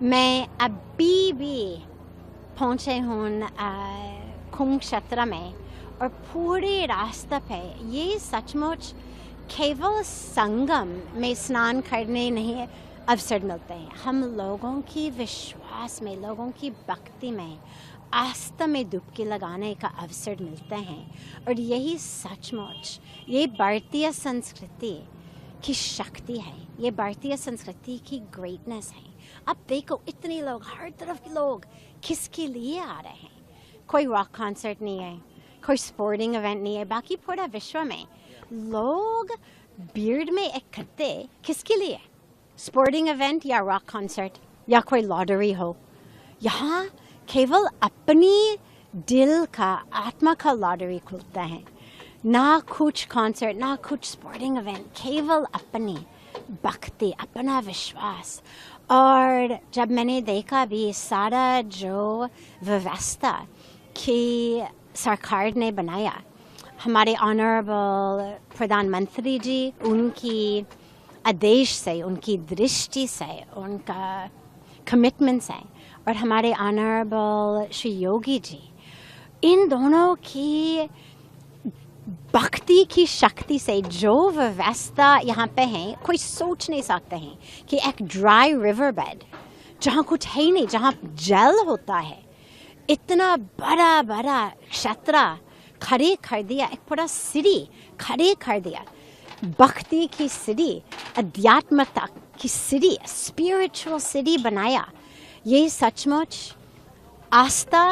मैं अभी भी पहुँचे हूँ कुंभ क्षेत्र में और पूरे रास्ते पे ये सचमुच केवल संगम में स्नान करने नहीं अवसर मिलते हैं, हम लोगों की विश्वास में, लोगों की भक्ति में, आस्था में डुबकी लगाने का अवसर मिलते हैं। और यही सचमुच ये भारतीय संस्कृति की शक्ति है, ये भारतीय संस्कृति की ग्रेटनेस है। अब देखो इतने लोग, हर तरफ के लोग किसके लिए आ रहे हैं? कोई रॉक कॉन्सर्ट नहीं है, कोई स्पोर्टिंग इवेंट नहीं है, बाकी पूरा विश्व में लोग भीड़ में इकट्ठे किसके लिए? स्पोर्टिंग इवेंट या रॉक कॉन्सर्ट या कोई लॉटरी हो। यहाँ केवल अपनी दिल का, आत्मा का लॉटरी खुलता है, ना कुछ कॉन्सर्ट, ना कुछ स्पोर्टिंग इवेंट, केवल अपनी भक्ति, अपना विश्वास। और जब मैंने देखा भी सारा जो व्यवस्था की सरकार ने बनाया, हमारे ऑनरेबल प्रधानमंत्री जी, उनकी आदेश से, उनकी दृष्टि से, उनका कमिटमेंट से, और हमारे ऑनरेबल श्री योगी जी, इन दोनों की भक्ति की शक्ति से जो व्यवस्था यहाँ पे है, कोई सोच नहीं सकते हैं कि एक ड्राई रिवर बेड जहाँ कुछ है नहीं, जहाँ जल होता है, इतना बड़ा बड़ा क्षेत्र खड़े कर दिया, एक पूरा सिटी खड़े कर दिया, भक्ति की सिटी, अध्यात्मता की सिटी, स्पिरिचुअल सिटी बनाया। ये सचमुच आस्था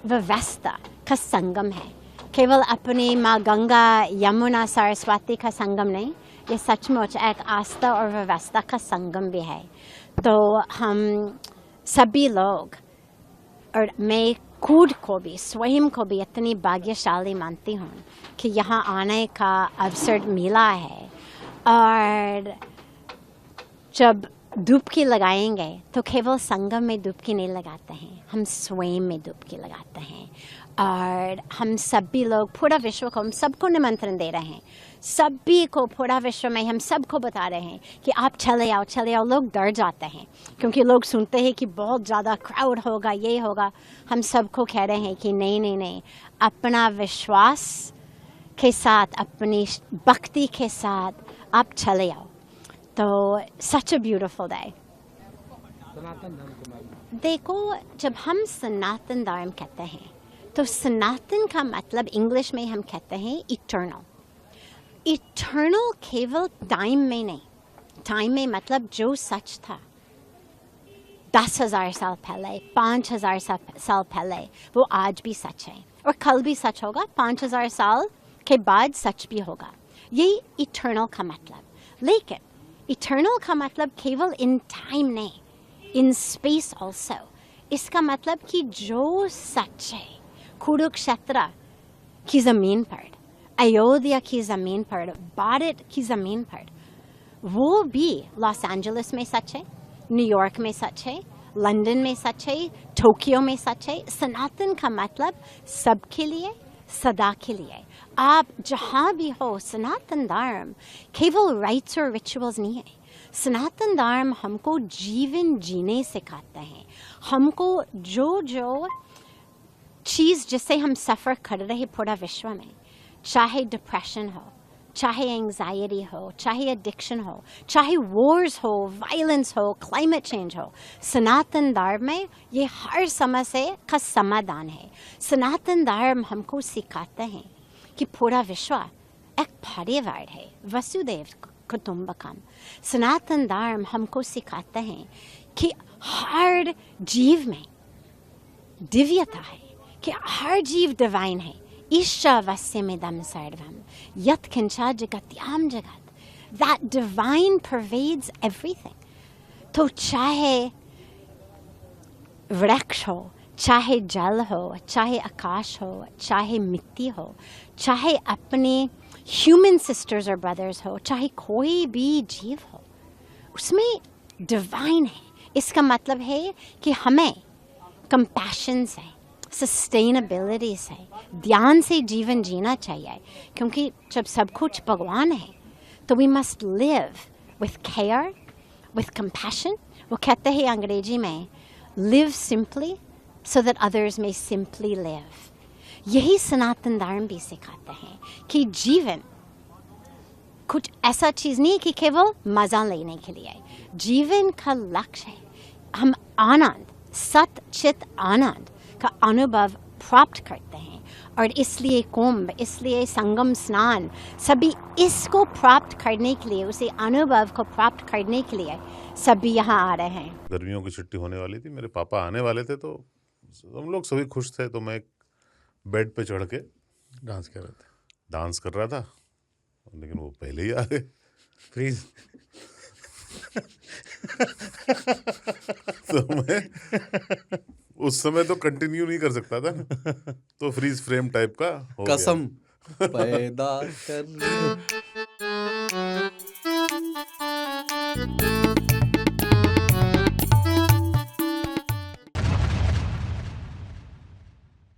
व्यवस्था का संगम है, केवल अपनी माँ गंगा यमुना सरस्वती का संगम नहीं, ये सचमुच एक आस्था और व्यवस्था का संगम भी है। तो हम सभी लोग, और मैं खुद को भी, स्वयं को भी इतनी भाग्यशाली मानती हूँ कि यहाँ आने का अवसर मिला है। और जब डुबकी लगाएंगे तो केवल संगम में डुबकी नहीं लगाते हैं, हम स्वयं में डुबकी लगाते हैं। और हम सभी लोग, पूरा विश्व को, हम सबको निमंत्रण दे रहे हैं, सभी को, पूरा विश्व में हम सबको बता रहे हैं कि आप चले आओ, चले आओ। लोग डर जाते हैं क्योंकि लोग सुनते हैं कि बहुत ज़्यादा क्राउड होगा, ये होगा। हम सबको कह रहे हैं कि नहीं नहीं नहीं, अपना विश्वास के साथ, अपनी भक्ति के साथ आप चले आओ। तो सच अ ब्यूटीफुल डे। देखो, जब हम सनातन धर्म कहते हैं तो सनातन का मतलब इंग्लिश में हम कहते हैं इटर्नल। इटर्नल केवल टाइम में नहीं, टाइम में मतलब जो सच था 10,000 साल पहले, 5,000 साल पहले, वो आज भी सच है और कल भी सच होगा, 5,000 साल के बाद सच भी होगा। ये इटर्नल का मतलब। लेकिन इटर्नल का मतलब केवल इन टाइम नहीं, इन स्पेस ऑल्सो। इसका मतलब कि जो सच है कुरुक्षेत्र की ज़मीन पर, अयोध्या की ज़मीन पर, भारत की ज़मीन पर, वो भी लॉस एंजलिस में सच है, न्यूयॉर्क में सच है, लंदन में सच है, टोक्यो में सच है। सनातन का मतलब सबके लिए, सदा के लिए। आप जहाँ भी हो, सनातन धर्म केवल राइट्स और रिचुअल्स नहीं है। सनातन धर्म हमको जीवन जीने सिखाते हैं। हमको जो जो चीज़ जिससे हम सफ़र कर रहे हैं पूरा विश्व में, चाहे डिप्रेशन हो, चाहे एंजाइटी हो, चाहे एडिक्शन हो, चाहे वॉर्स हो, वायलेंस हो, क्लाइमेट चेंज हो, सनातन धर्म में ये हर समस्या का समाधान है। सनातन धर्म हमको सिखाते हैं कि पूरा विश्व एक परिवार है, वसुदेव कुटुंबकम। सनातन धर्म हमको सिखाते हैं कि हर जीव में दिव्यता है, कि हर जीव डिवाइन है। ईशावास्यमिदं सर्वम यत्किंचा जगत्याम जगत। That divine pervades everything. तो चाहे वृक्ष हो, चाहे जल हो, चाहे आकाश हो, चाहे मिट्टी हो, चाहे अपने ह्यूमन सिस्टर्स और ब्रदर्स हो, चाहे कोई भी जीव हो, उसमें डिवाइन है। इसका मतलब है कि हमें कंपैशन से, सस्टेनेबिलिटी से, ध्यान से जीवन जीना चाहिए, क्योंकि जब सब कुछ भगवान है तो we must live with care, with compassion, वो कहते हैं अंग्रेजी में, live simply so that others may simply live. यही सनातन धर्म भी सिखाते हैं कि जीवन कुछ ऐसा चीज़ नहीं कि केवल मज़ा लेने के लिए। जीवन का लक्ष्य है हम आनंद, सत चित आनंद का अनुभव प्राप्त करते हैं। और इसलिए कुंभ, इसलिए संगम स्नान, सभी इसको प्राप्त करने के लिए, उसे अनुभव को प्राप्त करने के लिए सभी यहाँ आ रहे हैं। गर्मियों की छुट्टी होने वाली थी, मेरे पापा आने वाले थे, तो हम लोग सभी खुश थे। तो मैं एक बेड पे चढ़ के डांस कर रहे थे, डांस कर रहा था, लेकिन वो पहले ही आ गए। फ्रीज। तो मैं उस समय तो कंटिन्यू नहीं कर सकता था ना, तो फ्रीज फ्रेम टाइप का हो गया। कसम पैदा कर